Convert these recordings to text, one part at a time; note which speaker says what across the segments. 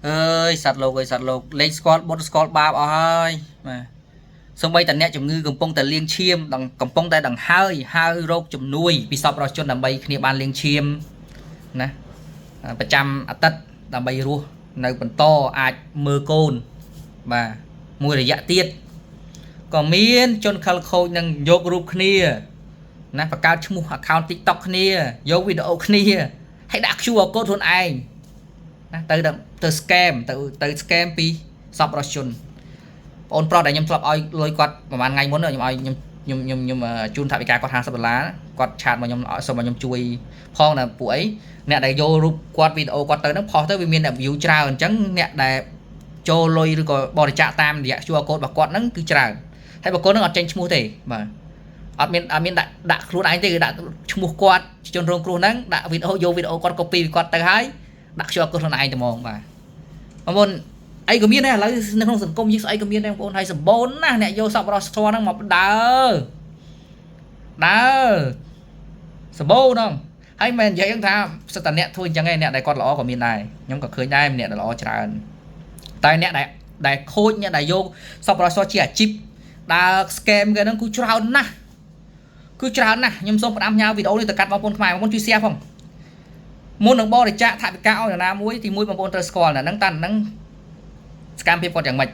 Speaker 1: ơi sạt lộc lấy squat bot squat ba ở hai mà sông bay tận nẹt chấm ngư cầm pông tận liêng chiêm đằng cầm pông tay đằng hai rô chấm nuôi bị sập rồi cho nằm bay kia ban liêng chiêm nèประจำអាទិត្យដើម្បីរស់នៅបន្តអាចមើលកូនបាទមួយរយៈទៀតក៏មានជនខិលខូចនឹងយករូបគ្នាណាបង្កើតឈ្មោះ account TikTok គ្នាយកវីដេអូគ្នាហើយដាក់ QR code ខ្លួនឯងណាទៅ scam ទៅ scam ពីសពរដ្ឋជនបងប្រុសដែលខ្ញុំធ្លាប់ឲ្យលុយគាត់ប្រហែលថ្ងៃមុនខ្ញុំឲ្យខ្ញុំជូនថវិកាគាត់$50គាត់ឆាតមកខ្ញុំសុំមកខ្ញុំជួយផងណាពួកអីអ្នកដែលយករូបគាត់វីដេអូគាត់ទៅហ្នឹងផុសទៅវាមាន view ច្រើនអញ្ចឹងអ្នកដែលចូលលុយឬក៏បរិច្ចាគតាមរយៈ QR code របស់គាត់ហ្នឹងគឺច្រើនហើយបុគ្គលហ្នឹងអត់ចេញឈ្មោះទេបាទអត់មានដាក់ខ្លួនឯងទេគឺដាក់ឈ្មោះគាត់ជនរងគ្រោះហ្នឹងដាក់វីដេអូយកវីដេអូគាត់ copy ពីគាត់ទៅហើយដាក់ QR code ខ្លួនឯងតែហ្មងបាទបងប្អូនអីក៏មានដែរឥឡូវនៅក្នុងសង្គមយើងស្អីក៏មានដែរបងប្អូនហើយសម្បូរណាស់អ្នកយកសពរបស់ស្ធរហ្នឹងមកដើរសម្បូរហ្នឹងហើយមិននិយាយថាសិតតែអ្នកធ្វើអញ្ចឹងឯងអ្នកដែលគាត់ល្អក៏មានដែរខ្ញុំក៏ឃើញដែរអ្នកដែលល្អច្រើនតែអ្នកដែលខូចអ្នកដែលយកសពរបស់ស្ធរជាអាជីពដើរ scam គេហ្នឹងគឺច្រើនណាស់ខ្ញុំសូមផ្ដាំផ្ញើវីដេអូនេះទៅកាត់បងប្អូនខ្មែរបងប្អូនជួយ share ផងមុននឹងបរិច្ចាគថវិកាឲ្យនរណាមួយទី1បងប្អូនត្រូវស្គាល់ណាហ្នឹងតាហ្នឹងស្កាមភាពគាត់យ៉ាងម៉េច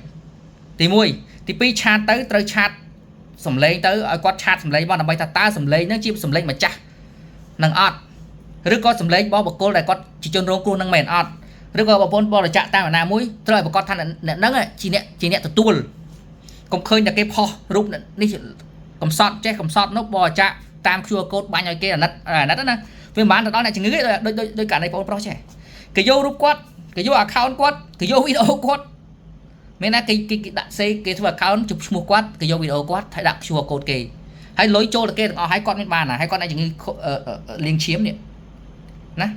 Speaker 1: ទី1ទី2ឆាតទៅត្រូវឆាតសំឡេងទៅឲ្យគាត់ឆាតសំឡេងមកដើម្បីថាតើសំឡេងហ្នឹងជាសំឡេងម្ចាស់នឹងអត់ឬក៏សំឡេងរបស់បុគ្គលដែលគាត់ជាជនរងគ្រោះនឹងមែនអត់ឬក៏បងប្អូនបរិច្ចាគតាមនរណាមួយត្រូវឲ្យប្រកាសថាអ្នកហ្នឹងជាអ្នកទទួលកុំឃើញតែគេផុសរូបនេះកំសត់ចេះកំសត់នោះបរិច្ចាគតាម QR code បាញ់ឲ្យគេអាណិតណាវាមិនបានទៅដល់អ្នកជំងឺដូចករណីបងប្រុសចេះគេយករូបគាត់គេយក account គាត់គេយកវីដេអូគាត់មានណាគេដាក់សេគេធ្វើ account ជុំឈ្មោះគាត់គេយកវីដេអូគាត់ហើយដាក់ QR code គេហើយលុយចូលទៅគេទាំងអស់ហើយគាត់មានបានណាហើយគាត់អាចជំងឺលៀងឈាមនេះណា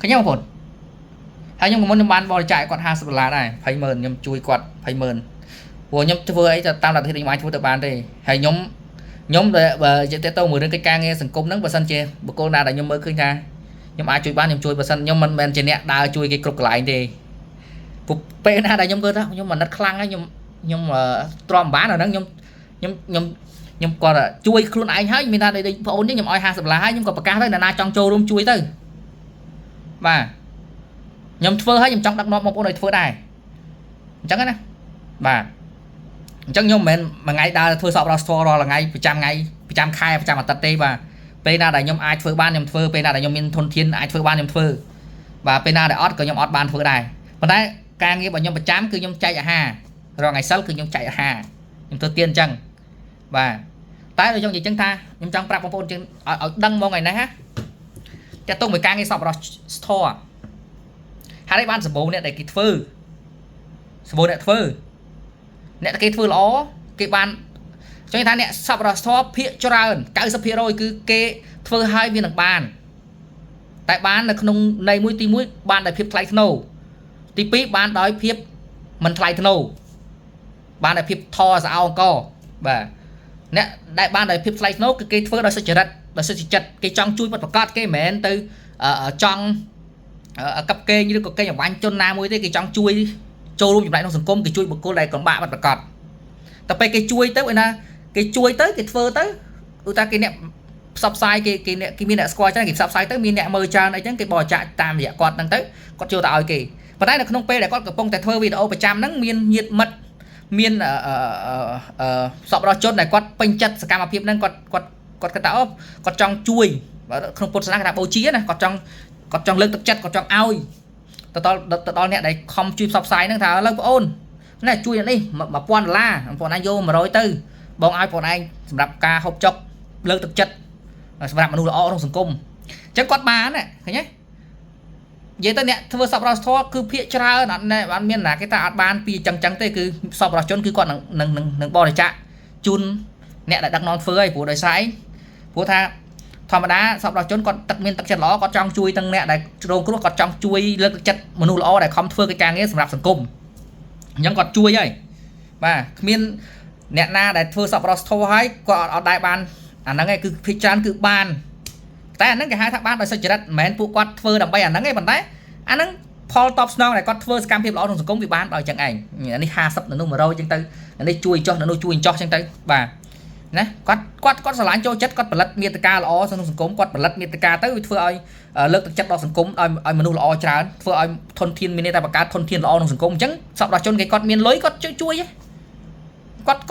Speaker 1: ឃើញទេបងប្អូនហើយខ្ញុំមុនខ្ញុំបានបរិច្ចាគគាត់$50ដែរ$20000ខ្ញុំជួយគាត់$20000ព្រោះខ្ញុំធ្វើអីទៅតាមលទ្ធិខ្ញុំអាចធ្វើទៅបានទេហើយខ្ញុំបើនិយាយទៅមួយរឿងកិច្ចការងារសង្គមហ្នឹងបើសិនជាបុគ្គលណាដែលខ្ញុំមើលឃើញថាខ្ញុំអាចជួយបានខ្ញុំជួយបើសិនខ្ញុំមិនមែនជាអ្នកដើរជួយគេគ្រប់កន្លែងទេពេលណាដែលខ្ញុំគិតថាខ្ញុំអាណិតខ្លាំងហើយខ្ញុំទ្រាំបានអាហ្នឹងខ្ញុំគាត់ជួយខ្លួនឯងហើយមានថាដូចបងអូនខ្ញុំឲ្យ$50ហើយខ្ញុំក៏ប្រកាសទៅណាចង់ចូលរួមជួយទៅបាទខ្ញុំធ្វើហើយខ្ញុំចង់ដឹកនាំបងប្អូនឲ្យធ្វើដែរអញ្ចឹងណាបាទអញ្ចឹងខ្ញុំមិនមែនមួយថ្ងៃដើរធ្វើសពរបស់ store រាល់ថ្ងៃប្រចាំថ្ងៃប្រចាំខែប្រចាំអាទិត្យទេបាទពេលណាដែលខ្ញុំអាចធ្វើបានខ្ញុំធ្វើពេលណាដែលខ្ញុំមានធនធានអាចធ្វើបានខ្ញុំធ្វើបាទពេលណាដែលអត់ក៏ខ្ញុំអត់បានធ្វើដែរប៉ុន្តែការងាររបស់ខ្ញុំប្រចាំគឺខ្ញុំចែកអាហាររាល់ថ្ងៃសិលគឺខ្ញុំចែកអាហារខ្ញុំធ្វើទៀនអញ្ចឹងបាទតែដូចខ្ញុំនិយាយអញ្ចឹងថាខ្ញុំចង់ប្រាប់បងប្អូនជាងឲ្យដឹងហ្មងថ្ងៃនេះណាចាក់ទុកមួយការងារសពរបស់ store ហើយបានសម្បូរអ្នកដែលគេធ្វើសម្បូរអ្នកធ្វើអ្នកគេធ្វើល្អគេបានចង់ថាអ្នកសពរដ្ឋធម៌ភាគច្រើន 90% គឺគេធ្វើឲ្យវានឹងបានតែបាននៅក្នុងន័យមួយទី1បានដោយភាពថ្លៃថ្នូរទី2បានដោយភាពមិនថ្លៃថ្នូរបានដោយភាពថស្អោអង្គបាទអ្នកដែលបានដោយភាពថ្លៃថ្នូរគឺគេធ្វើដោយសុចរិតដោយសុចចិត្តគេចង់ជួយពិតប្រាកដគេមិនមែនទៅចង់កັບកេងឬក៏កេងអវ៉ាញ់ជនណាមួយទេគេចង់ជួយចូលរួមចំណែកក្នុងសង្គមគេជួយបុគ្គលដែលកំបាក់បាត់ប្រកបតែពេលគេជួយទៅឯណាគេជួយទៅគេធ្វើទៅឧទាហរណ៍គេអ្នកផ្សព្វផ្សាយគេមានអ្នកស្គាល់ច្រើនគេផ្សព្វផ្សាយទៅមានអ្នកមើលច្រើនអីចឹងគេបរិច្ចាគតាមរយៈគាត់ហ្នឹងទៅគាត់ចូលទៅឲ្យគេប៉ុន្តែនៅក្នុងពេលដែលគាត់កំពុងតែធ្វើវីដេអូប្រចាំហ្នឹងមានញាតិមិត្តមានសពរបស់ជនដែលគាត់ពេញចិត្តសកម្មភាពហ្នឹងគាត់គិតថាអូគាត់ចង់ជួយក្នុងពុទ្ធសាសនាគេថាបូជាណាគាត់ចង់លើកទឹកចិត្តគាត់ចង់ឲ្យទៅដល់អ្នកដែលខំជួយផ្សព្វផ្សាយហ្នឹងថាឥឡូវបងអូនណែជួយនេះ$1000បងប្អូនឯងយក100ទៅបងឲ្យបងប្អូនឯងសម្រាប់ការហូបចុកលើកទឹកចិត្តសម្រាប់មនុស្សល្អក្នុងសង្គមអញ្ចឹងគាត់បានណាឃើញទេនិយាយទៅអ្នកធ្វើសពរដ្ឋធម៌គឺភាគច្រើនអត់មានណាគេថាអត់បានពីអញ្ចឹងទេគឺសពរដ្ឋជនគឺគាត់នឹងបរិច្ចាគជូនអ្នកដែលដឹកនាំធ្វើឲ្យព្រោះដោយសារព្រោះថាធម្មតាសពរដ្ឋជនគាត់ទឹកមានទឹកចិត្តល្អគាត់ចង់ជួយទាំងអ្នកដែលរងគ្រោះគាត់ចង់ជួយលើកទឹកចិត្តមនុស្សល្អដែលខំធ្វើកិច្ចការងារសម្រាប់សង្គមអញ្ចឹងគាត់ជួយហើយបាទគ្មានអ្នកណាដែលធ្វើសពរដ្ឋធម៌ហើយគាត់អត់ដែរបានអាហ្នឹងឯងគឺភាគច្រើនគឺបានតែអាហ្នឹងគេហៅថាបានដោយសុចរិតមិនមែនពួកគាត់ធ្វើដើម្បីអាហ្នឹងទេប៉ុន្តែអាហ្នឹង ផលតបស្នងដែលគាត់ធ្វើសកម្មភាពល្អក្នុងសង្គមវាបានដល់ចឹងឯងនេះ50នៅនោះ100ចឹងទៅនេះជួយចោះនៅនោះជួយចោះចឹងទៅបាទណាគាត់ស្រឡាញ់ចូលចិត្តគាត់ផលិតមាតិកាល្អក្នុងសង្គមគាត់ផលិតមាតិកាទៅវាធ្វើឲ្យលើកទឹកចិត្តដល់សង្គមឲ្យមនុស្សល្អច្រើនធ្វើឲ្យធនធានមានតែបង្កើតធនធានល្អក្នុងសង្គមអញ្ចឹងសប្បុរសជនគេគាត់មានលុយគាត់ជួយគាត់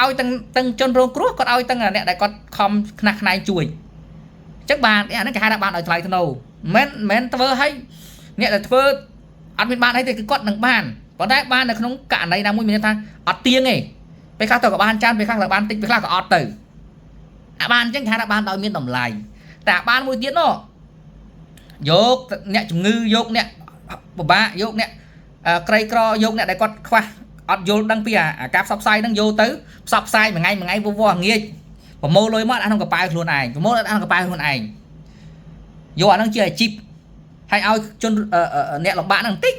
Speaker 1: ឲ្យទាំងជនរងគ្រោះគាត់ឲ្យទាំងអ្នកដែលគាត់ខំខ្នះខ្នែងជួយអញ្ចឹងបានអាហ្នឹងគេហៅថាបានឲ្យថ្លៃធ្នូមិនធ្វើឲ្យអ្នកដែលធ្វើអត់មានបានអីទេគឺគាត់នឹងបានប៉ុន្តែបាននៅក្នុងករណីណាមួយមានថាអត់ទៀងទេពេលខ្លះទៅក៏បានច្រើនពេលខ្លះក៏បានតិចពេលខ្លះក៏អត់ទៅអាបានអញ្ចឹងគេហៅថាបានដោយមានតម្លៃតែអាបានមួយទៀតនោះយកអ្នកជំងឺយកអ្នកពិបាកយកអ្នកក្រីក្រយកអ្នកដែលគាត់ខ្វះអត់យល់ដឹងពីអាការផ្សព្វផ្សាយហ្នឹងយកទៅផ្សព្វផ្សាយមួយថ្ងៃវោងាយប្រមូលលុយមកដាក់ក្នុងកប៉ាល់ខ្លួនឯងប្រមូលដាក់ក្នុងកប៉ាល់ខ្លួនឯងយកអាហ្នឹងជាអាជីពហើយឲ្យជនអ្នកលំបាកហ្នឹងតិច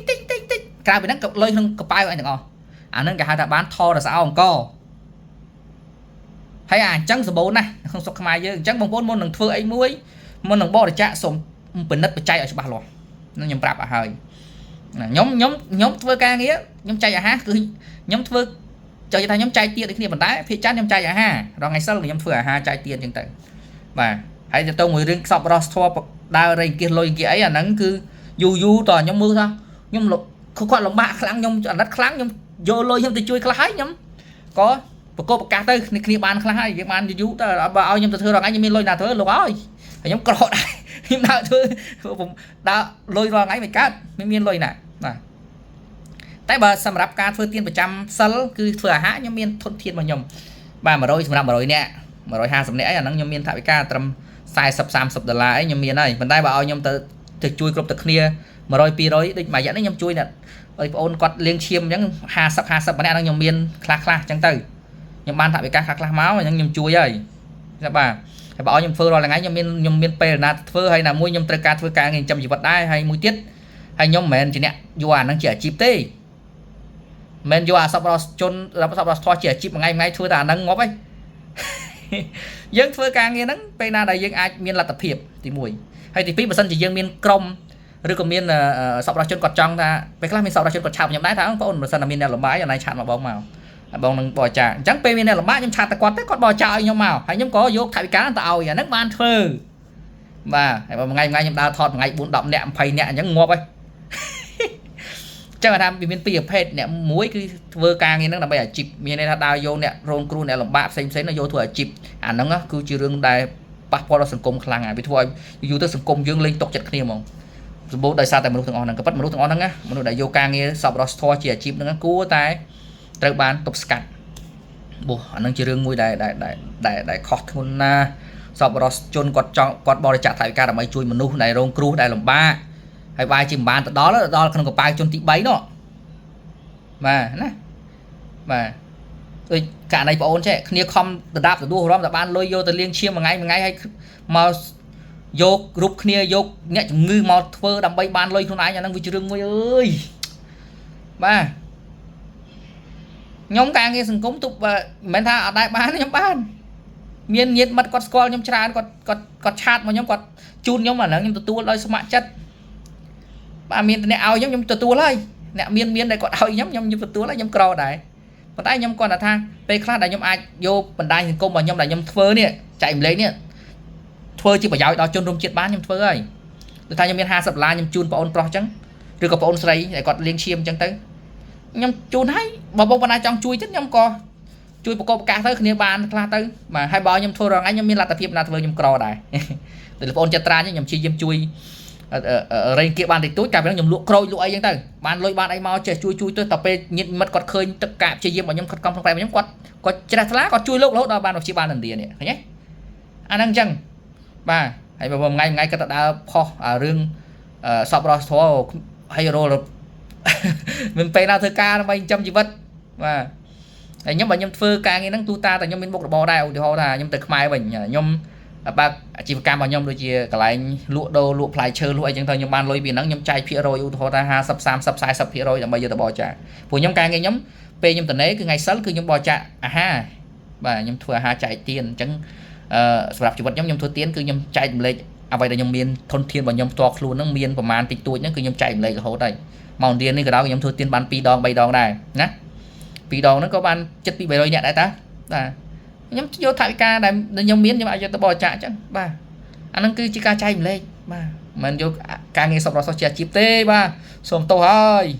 Speaker 1: ក្រៅពីហ្នឹងក៏លុយក្នុងកប៉ាល់ឯងទាំងអស់អាហ្នឹងគេហៅថាបានថតរសោអង្គហើយអញ្ចឹងសម្បូរណាស់ក្នុងស្រុកខ្មែរយើងអញ្ចឹងបងប្អូនមុននឹងធ្វើអីមួយមុននឹងបរិច្ចាគសូមពិនិត្យបច្ច័យឲ្យច្បាស់លាស់ខ្ញុំប្រាប់ឲ្យហើយខ្ញុំធ្វើការងារខ្ញុំចែកអាហារគឺខ្ញុំធ្វើចង់និយាយថាខ្ញុំចែកទៀតដូចគ្នាប៉ុន្តែភាគច្រើនខ្ញុំចែកអាហាររងថ្ងៃសិលខ្ញុំធ្វើអាហារចែកទៀតអញ្ចឹងទៅបាទហើយទៅមួយរឿងខ្សបរសធម៌ដើររែងគៀសលុយគៀអីអាហ្នឹងគឺយូរតខ្ញុំមើលថាខ្ញុំគាត់លំបាកខ្លាំងខ្ញុំអាណិតខ្លាំងខ្ញុំយកលុយខ្ញុំទៅជួយខ្លះហើយខ្ញុំក៏ប្រកបប្រកាសទៅគ្នាបានខ្លះហើយយើងបានយូរទៅបើឲ្យខ្ញុំទៅធ្វើរងថ្ងៃខ្ញុំមានលុយណាធ្វើលោកហើយខ្ញុំក្រដែរខ្ញុំដើរធ្វើដើរលុយរាល់ថ្ងៃមិនកើតមានលុយណាបាទតែបើសម្រាប់ការធ្វើទានប្រចាំសិលគឺធ្វើអាហារខ្ញុំមានធនធានរបស់ខ្ញុំបាទ100សម្រាប់100នាក់150នាក់អីអាហ្នឹងខ្ញុំមានថវិកាត្រឹម40-30 ដុល្លារអីខ្ញុំមានហើយប៉ុន្តែបើឲ្យខ្ញុំទៅជួយគ្រប់តែគ្នា100 200ដូចមួយរយៈនេះខ្ញុំជួយអ្នកឲ្យបងអូនគាត់លៀងឈាមអញ្ចឹង50ម្នាក់ហ្នឹងខ្ញុំមានខ្លះអញ្ចឹងទៅខ្ញុំបានថវិកាខ្លះមកអញ្ចឹងខ្ញុំជួយហើយបាទហើយបើឲ្យខ្ញុំធ្វើរាល់ថ្ងៃខ្ញុំមានពេលណាធ្វើហើយណាមួយខ្ញុំត្រូវការធ្វើការងារចិញ្ចឹមជីវិតដែរហើយមួយទៀតហើយខ្ញុំមិនមែនជាអ្នកយកអាហ្នឹងជាអាជីពទេមិនយកអាសពរសជនរាប់សពរសធម៌ជាអាជីពមួយថ្ងៃធ្វើតែអាហ្នឹងងាប់ហីយើងធ្វើការងារហ្នឹងពេលណាដែលយើងអាចមានលទ្ធភាពទី1ហើយទី2បើសិនជាយើងមានក្រុមឬក៏មានសពរសជនគាត់ចង់ថាពេលខ្លះមានសពរសជនគាត់ឆាប់ខ្ញុំដែរថាបងប្អូនបើសិនតែមានអ្នកលំបាកអាណៃឆាតមកបងនឹងបរិច្ចាគអញ្ចឹងពេលមានអ្នកលំបាកខ្ញុំឆាតតែគាត់ទៅគាត់បរិច្ចាគឲ្យខ្ញុំមកហើយខ្ញុំក៏យកថវិកាទៅឲ្យអាហ្នឹងបានធ្វើបាទហើយបើថ្ងៃខ្ញុំដើរថតថ្ងៃ4 10នាក់20នាក់អញ្ចឹងងាប់ហើយចឹងថាវាមានពីរប្រភេទអ្នកមួយគឺធ្វើការងារហ្នឹងដើម្បីអាជីពមានន័យថាដើរយកអ្នករងគ្រោះអ្នកលំបាកផ្សេងទៅយកធ្វើអាជីពអាហ្នឹងគឺជារឿងដែលប៉ះពាល់ដល់សង្គមខ្លាំងហើយវាធ្វើឲ្យយូរទៅសង្គមយើងលែងទុកចិត្តគ្នាហ្មងសម្បូរដោយសារតែមនុស្សទាំងអស់ហ្នឹងក៏ប៉ុតមនុស្សទាំងអស់ហ្នឹងណាមនុស្សដែលយកការងារសប្បុរសធម៌ជាអាជីពហ្នឹងគួរតែត្រូវបានទប់ស្កាត់បោះអាហ្នឹងជារឿងមួយដែលខុសធ្ងន់ណាស់សប្បុរសជនគាត់បរិច្ចាគថវិកាដើម្បីជួយមនុស្សដែលរងគ្រោះដែលលំបាកហើយបាយជាមិនបានទៅដល់ក្នុងកប៉ាល់ជនទី3នោះបាទណាបាទដូចករណីបងអូនចេះគ្នាខំដដាបទទួលរំតែបានលុយយកទៅលាងឈាមមួយថ្ងៃហើយមកយករូបគ្នាយកអ្នកជំងឺមកធ្វើដើម្បីបានលុយខ្លួនឯងអាហ្នឹងវាជារឿងមួយអើយបាទខ្ញុំការងារសង្គមទប់មិនមែនថាអត់ដែរបានខ្ញុំបានមានញាតិមិត្តគាត់ស្គាល់ខ្ញុំច្រើនគាត់ឆាតមកខ្ញុំគាត់ជូនខ្ញុំអាហ្នឹងខ្ញុំទទួលដោយស្ម័គ្រចិត្តបាទមានតែអ្នកឲ្យខ្ញុំទទួលហើយអ្នកមានដែលគាត់ឲ្យខ្ញុំទទួលហើយខ្ញុំក្រដែរប៉ុន្តែខ្ញុំគាត់ថាពេលខ្លះដែលខ្ញុំអាចយកបណ្ដាញសង្គមរបស់ខ្ញុំដែលខ្ញុំធ្វើនេះចែកម្លែកនេះធ្វើជាប្រយោជន៍ដល់ជនរួមជាតិបានខ្ញុំធ្វើហើយដូចថាខ្ញុំមាន$50ខ្ញុំជូនបងអូនប្រុសអញ្ចឹងឬក៏បងអូនស្រីដែលគាត់លៀងឈាមអញ្ចឹងទៅខ្ញុំជូនឲ្យបើបងប្អូនណាចង់ជួយទៀតខ្ញុំក៏ជួយប្រកបប្រកាសទៅគ្នាបានខ្លះទៅបាទហើយបើខ្ញុំធ្វើរងថ្ងៃខ្ញុំមានលទ្ធភាពណាធ្វើខ្ញុំក្រដែរតែបងប្អូនចិត្តត្រាញខ្ញុំព្យាយាមជួយរែងគៀកបានតិចតួចកាលពេលខ្ញុំលក់ក្រូចលក់អីចឹងទៅបានលុយបានអីមកចេះជួយទៅតែពេលញាតិមិត្តគាត់ឃើញទឹកកាព្យាយាមរបស់ខ្ញុំខិតខំក្នុងក្រែរបស់ខ្ញុំគាត់ជ្រះថ្លាគាត់ជួយលោករហូតដល់បានព្យាបាលឥណ្ឌានេះឃើញទេអាហ្នឹងអញ្ចឹងបាទហើយបើថ្ងៃគាត់ទៅដើរផុសរឿងសពរសធម៌ហើយរលមិនពេលណាធ្វើការដើម្បីចិញ្ចឹមជីវិតបាទហើយខ្ញុំបើខ្ញុំធ្វើការងារហ្នឹងទូតាតែខ្ញុំមានមុខរបរដែរឧទាហរណ៍ថាខ្ញុំទៅខ្មែរវិញខ្ញុំបើអាជីវកម្មរបស់ខ្ញុំដូចជាកន្លែងលក់ដូរលក់ផ្លែឈើលក់អីចឹងទៅខ្ញុំបានលុយពីហ្នឹងខ្ញុំចែកភាគរយឧទាហរណ៍ថា50 30 40% ដើម្បីយកទៅបរិច្ចាគព្រោះខ្ញុំការងារខ្ញុំពេលខ្ញុំតនេគឺថ្ងៃសិលគឺខ្ញុំបរិច្ចាគអាហារបាទខ្ញុំធ្វើអាហារចែកទានអញ្ចឹងសម្រាប់ជីវិតខ្ញុំធ្វើទានគឺខ្ញុំចែកម្លែក vậy là nhom miên thôn thiên và nhom to luôn nó miênประมาณ tịch tuổi nhá cứ nhom chạy lấy cái hố đây màu điên này cái đó nhom thua tiền ban pi đòn bay đòn này nhá pi đòn nó có ban chất pi bay đôi nhẹ đại ta là nhom vô thay ca này nhom miên nhưng mà cho tao bỏ chạy chứ ba anh nó cứ chỉ ca chạy lên ba mình vô ca nghe xong đó sao chia chip tê ba xong tao hơi